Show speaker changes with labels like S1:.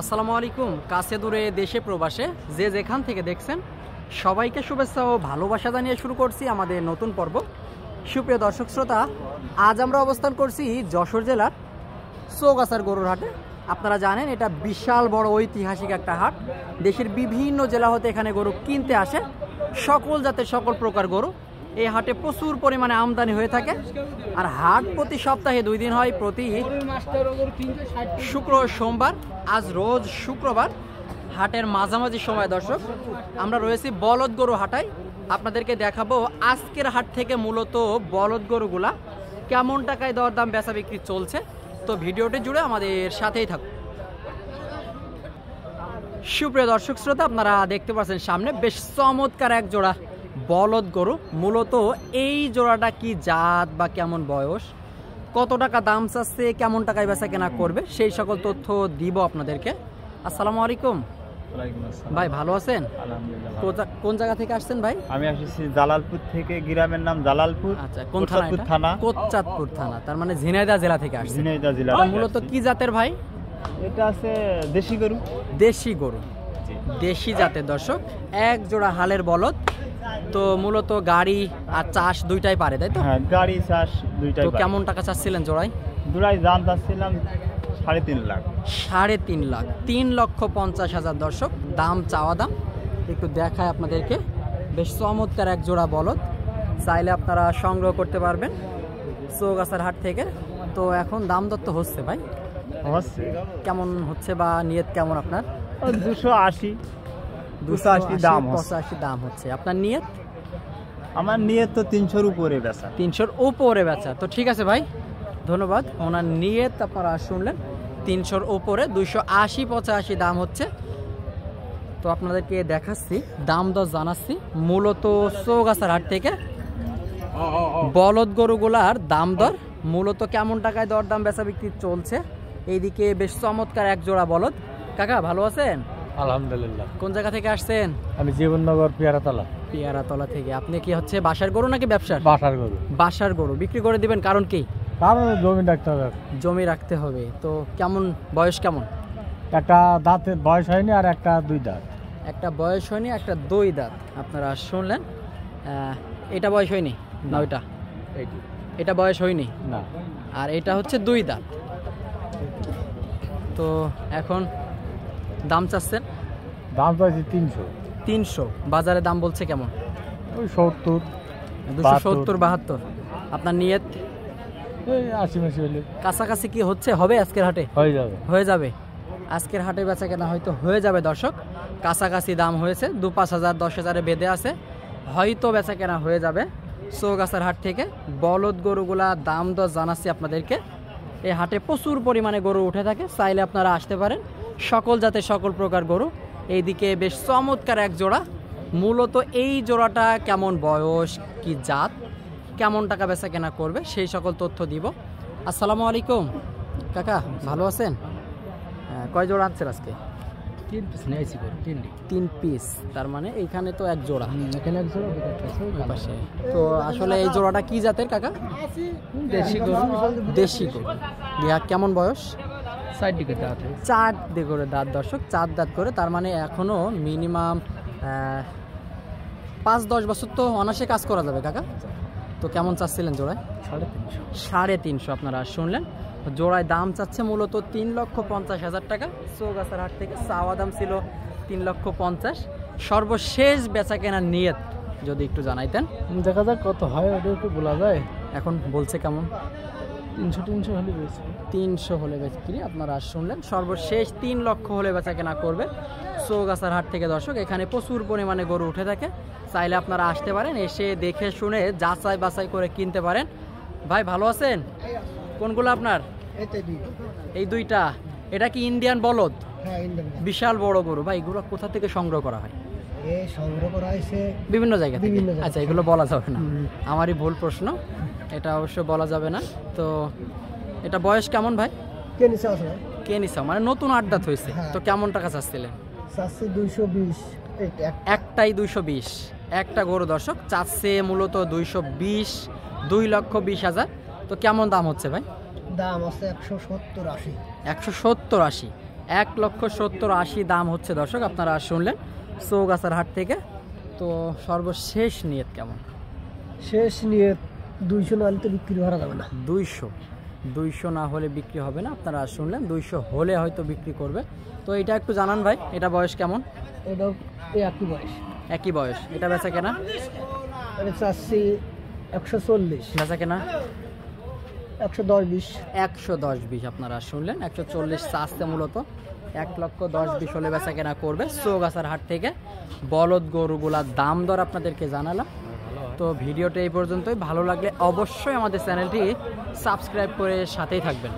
S1: আসসালামু আলাইকুম। কাছে দূরে দেশে প্রবাসে যে যেখান থেকে দেখছেন সবাইকে শুভেচ্ছা ও ভালোবাসা জানিয়ে শুরু করছি আমাদের নতুন পর্ব। সুপ্রিয় দর্শক শ্রোতা, আজ আমরা অবস্থান করছি যশোর জেলার চৌগাছার গরুর হাটে। আপনারা জানেন এটা বিশাল বড় ঐতিহাসিক একটা হাট। দেশের বিভিন্ন জেলা হতে এখানে গরু কিনতে আসে, সকল জাতের সকল প্রকার গরু। এই হাটে প্রচুর পরিমাণে আমদানি হয়ে থাকে। আর হাট প্রতি সপ্তাহে 2 দিন হয়, প্রতি শুক্র সোমবার। আজ রোজ শুক্রবার, হাটের মাঝামাঝি সময় দর্শক আমরা রয়েছি বলদ গরু হাটায়। আপনাদেরকে দেখাবো আজকের হাট থেকে মূলত বলদ গরুগুলা কেমন টাকায় দরদাম বেচা বিক্রি চলছে। তো ভিডিওটি জুড়ে আমাদের সাথেই থাকুন। সুপ্রিয় দর্শক শ্রোতা, আপনারা দেখতে পাচ্ছেন সামনে বেশ চমৎকার এক জোড়া বলদ গরু। মূলত এই জোড়াটা কি জাত বা কেমন বয়স, কত টাকা দাম চাচ্ছে, কেমন টাকায় বেচা কেনা করবে, সেই সকল তথ্য দিব আপনাদেরকে। আসসালামু আলাইকুম ভাই, ভালো আছেন? কোন জায়গা থেকে আসছেন ভাই?
S2: আমি আসছি জালালপুর থেকে, গ্রামের নাম জালালপুর।
S1: আচ্ছা, কোন থানা? কোটচাঁদপুর থানা, তার মানে ঝিনাইদহ জেলা থেকে আসছেন।
S2: ঝিনাইদহ জেলা।
S1: মূলত কি জাতের ভাই?
S2: এটা আছে দেশি গরু।
S1: দেশি গরু, দেশি জাতের দর্শক। এক জোড়া হালের বলদ। তো মূলত গাড়ি আর চাষ দুইটাই পারে, তাই তো?
S2: হ্যাঁ, গাড়ি চাষ দুইটাই।
S1: তো কেমন টাকা চাচ্ছিলেন জোড়ায়?
S2: জোড়ায় দাম চাচ্ছিলাম 3.5 লাখ।
S1: 3.5 লাখ, 3,50,000 দর্শক দাম, চাওয়া দাম। একটু দেখায় আপনাদেরকে, বেশ চমৎকার এক জোড়া বলদ। চাইলে আপনারা সংগ্রহ করতে পারবেন চৌগাছার হাট থেকে। তো এখন দাম দত্ত হচ্ছে ভাই?
S2: হচ্ছে।
S1: কেমন হচ্ছে বা নিয়ত কেমন আপনার?
S2: 280 দাম,
S1: 85 দাম হচ্ছে। আপনার নিয়ত?
S2: আমার নিয়ত তো 300-র উপরে বেচা।
S1: 300-র উপরে বেচা। তো ঠিক আছে ভাই, ধন্যবাদ। ওনার নিয়ত আপনারা শুনলেন, 300-র উপরে, 280-85 দাম হচ্ছে। তো আপনাদেরকে দেখাচ্ছি, দাম দর জানাচ্ছি। মূলত চৌগাছার হাট থেকে বলদ গরুগুলার দাম দর মূলত কেমন টাকায় দরদাম বেচা বিক্রি চলছে। এইদিকে বেশ চমৎকার এক জোড়া বলদ। কাকা ভালো আছেন?
S3: আলহামদুলিল্লাহ।
S1: কোন জায়গা থেকে আসছেন?
S3: আমি জীবননগর পিয়ারাতলা।
S1: পিয়ারাতলা থেকে। আপনি কি হচ্ছে বাসার গরু নাকি ব্যবসার?
S3: বাসার গরু।
S1: বাসার গরু বিক্রি করে দিবেন, কারণ কি?
S3: কারণ জমি রাখতে হবে।
S1: জমি রাখতে হবে। তো কেমন বয়স কেমন?
S3: একটা দাঁতের বয়স হয়নি আর একটা 2 দাঁত।
S1: একটা বয়স হয়নি, একটা 2 দাঁত। আপনারা শুনলেন, এটা বয়স হয়নি না? ওইটা, এটা বয়স হয়নি
S3: না,
S1: আর এটা হচ্ছে 2 দাঁত। তো এখন দাম চাচ্ছেন?
S3: দাম চাইছি 300।
S1: 300 বাজারে দাম বলছে কেমন?
S3: ওই 70,
S1: 270, 72। আপনার নিয়ত?
S3: এই 80 হলে
S1: কাছাকাছি কি হচ্ছে, হবে আজকের হাটে?
S3: হয়ে যাবে।
S1: হয়ে যাবে আজকের হাটে বেচা কেনা হয়তো হয়ে যাবে দর্শক। কাছাকাছি দাম হয়েছে, 2-5,000, 10,000-এ বেঁধে আছে, হয়তো বেচা কেনা হয়ে যাবে চৌগাছার হাট থেকে। বলদ গরুগুলা দাম দর জানাচ্ছি আপনাদেরকে। এই হাটে প্রচুর পরিমাণে গরু উঠে থাকে, চাইলে আপনারা আসতে পারেন। সকল জাতের সকল প্রকার গরু। এইদিকে বেশ চমৎকার এক জোড়া। মূলত এই জোড়াটা কেমন বয়স, কি জাত, কেমন টাকা বেচা কেনা করবে, সেই সকল তথ্য দিব। আসসালামু আলাইকুম কাকা, ভালো আছেন? কয় জোড়া আনছেন আজকে?
S3: 3 পিস নিয়েছি।
S1: 3 পিস, তার মানে এইখানে তো এক জোড়া,
S3: এখানে এক জোড়া
S1: পাশে। তো আসলে এই জোড়াটা কি জাতের কাকা?
S3: দেশি গরু।
S1: দেশি গরু। কেমন বয়স?
S3: 4 দিকে দাঁত।
S1: 4 দিকে করে দাঁত দর্শক, 4 দাঁত করে, তার মানে এখনো মিনিমাম 5-10 বছর তো অনায়াসে কাজ করা যাবে কাকা। তো কেমন চাচ্ছিলেন জোড়ায়? 350। আপনারা শুনলেন, জোড়ায় দাম চাচ্ছে মূলত 3,50,000 টাকা। চৌগাছার হাট থেকে চাওয়া দাম ছিল 3,50,000। সর্বশেষ বেচা কেনার নিয়ত যদি একটু জানাইতেন।
S3: দেখা যাক কত হয়, ওটা একটু বলা যায়।
S1: এখন বলছে কেমন?
S3: 300 হলে বেশি।
S1: 300 হলে বিক্রি। আপনারা শুনলেন, সর্বশেষ 3 লক্ষ হলে বেচা কেনা করবে চৌগাছার হাট থেকে দর্শক। এখানে প্রচুর পরিমাণে গরু উঠে থাকে, চাইলে আপনারা আসতে পারেন, এসে দেখে শুনে যাচাই বাছাই করে কিনতে পারেন। ভাই ভালো আছেন? কোনগুলো আপনার? এই 2টা। এটা কি ইন্ডিয়ান বলদ?
S4: হ্যাঁ, ইন্ডিয়ান।
S1: বিশাল বড় গরু ভাই। এগুলো কোথা থেকে সংগ্রহ করা হয়?
S4: এই সংগ্রহ করা হয়েছে
S1: বিভিন্ন জায়গা থেকে।
S4: বিভিন্ন জায়গা।
S1: আচ্ছা, এগুলো বলা যাবে না, আমারই ভুল প্রশ্ন, এটা অবশ্য বলা যাবে না। তো এটা বয়স কেমন ভাই?
S4: কে নিচে আছে?
S1: কে নিছে, মানে নতুন 8 দাঁত হয়েছে। তো কেমন টাকা চাচ্ছিলেন?
S4: চাচ্ছে 220।
S1: একটাই 220। একটা গরু দর্শক চাচ্ছে মূলত 220, 2,20,000। তো কেমন দাম হচ্ছে ভাই?
S4: দাম আছে 170-80।
S1: 170-80। 1,70,80 দাম হচ্ছে দর্শক, আপনারা শুনলেন চৌগাছার হাট থেকে। তো সর্বশেষ নিয়ত কেমন?
S4: শেষ নিয়ে 200 না হলে তো বিক্রি করা যাবে না।
S1: 200 না হলে বিক্রি হবে না, আপনারা শুনলেন 200 হলে হয়তো বিক্রি করবে। তো এটা একটু জানান ভাই, এটা বয়স কেমন?
S4: এটাও এই একই বয়স।
S1: একই বয়স। এটা বেচা কেনা?
S4: এটা চাচ্ছি 140,
S1: বেচা কেনা
S4: 110-20।
S1: 110-20 আপনারা শুনলেন, 140 চাচ্ছে মূলত। 1,10,20 হলে বেচা কেনা করবে চৌগাছার হাট থেকে। বলদ গরুগুলার দাম দর আপনাদেরকে জানালাম। তো ভিডিওটা এই পর্যন্তই। ভালো লাগলে অবশ্যই আমাদের চ্যানেলটি সাবস্ক্রাইব করে সাথেই থাকবেন।